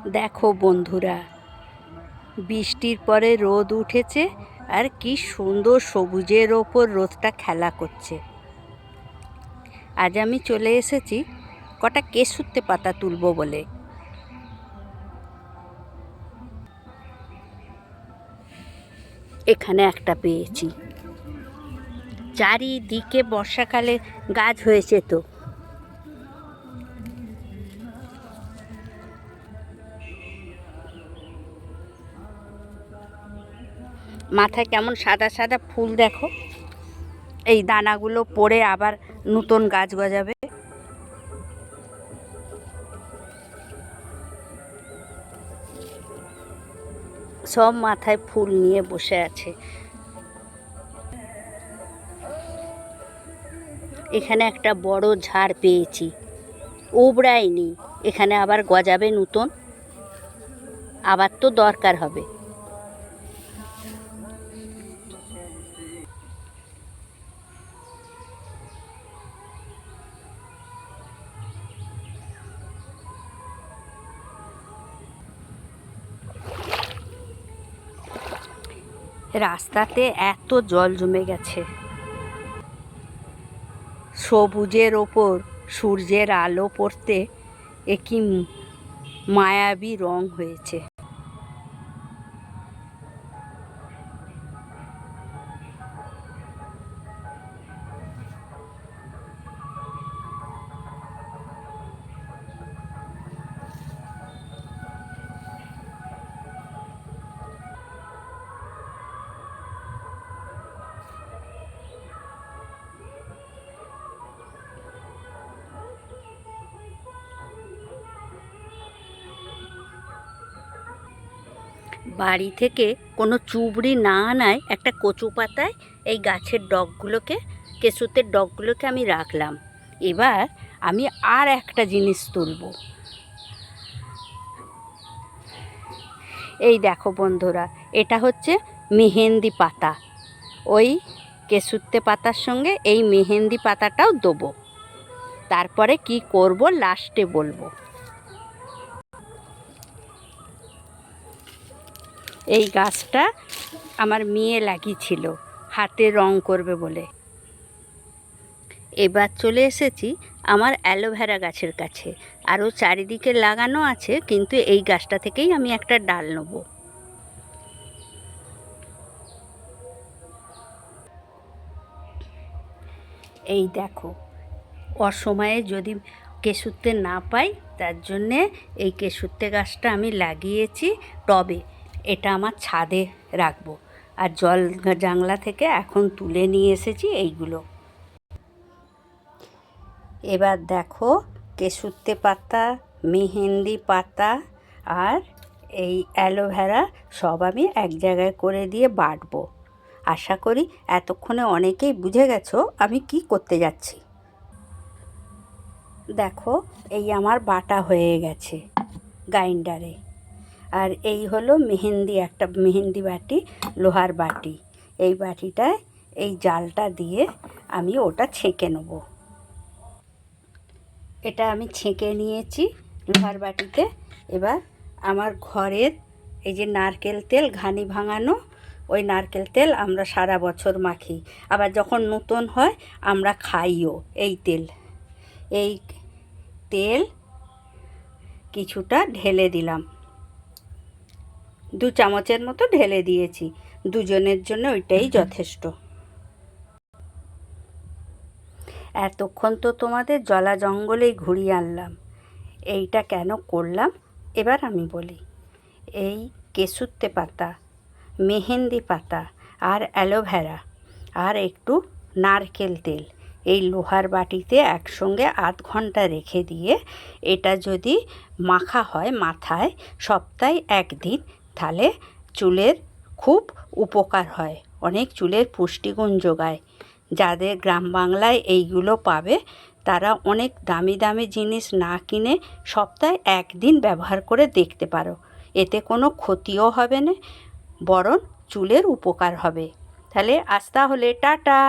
দেখো বন্ধুরা, বৃষ্টির পরে রোদ উঠেছে আর কি সুন্দর সবুজের ওপর রোদটা খেলা করছে। আজ আমি চলে এসেছি কটা কেশুত্তে পাতা তুলবো বলে। এখানে একটা পেয়েছি। চারিদিকে বর্ষাকালে গাছ হয়েছে তো। মাথায় কেমন সাদা সাদা ফুল দেখো। এই দানাগুলো পড়ে আবার নতুন গাছ গজাবে। সব মাথায় ফুল নিয়ে বসে আছে। এখানে একটা বড় ঝাড় পেয়েছি, উবড়ায়নি। এখানে আবার গজাবে নতুন, আবার তো দরকার হবে। রাস্তাতে এত জল জমে গেছে। সবুজের ওপর সূর্যের আলো পড়তে এ কি মায়াবী রং হয়েছে। বাড়ি থেকে কোনো চুবড়ি না আনায় একটা কচু পাতায় এই গাছের ডগগুলোকে, কেশুতের ডগগুলোকে আমি রাখলাম। এবার আমি আর একটা জিনিস তুলব। এই দেখো বন্ধুরা, এটা হচ্ছে মেহেন্দি পাতা। ওই কেশুতে পাতার সঙ্গে এই মেহেন্দি পাতাটাও দেবো। তারপরে কি করব লাস্টে বলবো। এই গাছটা আমার মেয়ে লাগিয়েছিল হাতে রং করবে বলে। এবার চলে এসেছি আমার অ্যালোভেরা গাছের কাছে। আরও চারিদিকে লাগানো আছে, কিন্তু এই গাছটা থেকেই আমি একটা ডাল নেব। এই দেখো, অসময়ে যদি কেশুতে না পাই, তার জন্যে এই কেশুতে গাছটা আমি লাগিয়েছি টবে। এটা আমার ছাদে রাখবো। আর জল জাংলা থেকে এখন তুলে নিয়ে এসেছি এইগুলো। এবার দেখো, কেশুতে পাতা, মেহেন্দি পাতা আর এই অ্যালোভেরা সব আমি এক জায়গায় করে দিয়ে বাটবো। আশা করি এতক্ষণে অনেকেই বুঝে গেছো আমি কি করতে যাচ্ছি। দেখো, এই আমার বাটা হয়ে গেছে গ্রাইন্ডারে। আর এই হলো মেহেন্দি, একটা মেহেন্দি বাটি, লোহার বাটি। এই বাটিটায় এই জালটা দিয়ে আমি ওটা ছেঁকে নেব। এটা আমি ছেঁকে নিয়েছি লোহার বাটিতে। এবার আমার ঘরের এই যে নারকেল তেল, ঘানি ভাঙানো ওই নারকেল তেল আমরা সারা বছর মাখি, আবার যখন নতুন হয় আমরা খাইও এই তেল। এই তেল কিছুটা ঢেলে দিলাম, 2 চামচের মতো ঢেলে দিয়েছি। দুজনের জন্য ওইটাই যথেষ্ট। এতক্ষণ তো তোমাদের জলা জঙ্গলেই ঘুরিয়ে আনলাম। এইটা কেন করলাম এবার আমি বলি। এই কেশুতে পাতা, মেহেন্দি পাতা আর অ্যালোভেরা আর একটু নারকেল তেল এই লোহার বাটিতে একসঙ্গে আধ ঘন্টা রেখে দিয়ে এটা যদি মাখা হয় মাথায় সপ্তাহে 1 দিন, তাহলে চুলের খুব উপকার হয়, অনেক চুলের পুষ্টিগুণ যোগায়। যাদের গ্রাম বাংলায় এইগুলো পাবে তারা অনেক দামি দামি জিনিস না কিনে সপ্তাহে 1 দিন ব্যবহার করে দেখতে পারো। এতে কোনো ক্ষতিও হবে না, বরং চুলের উপকার হবে। তাহলে আজ তাহলে টাটা।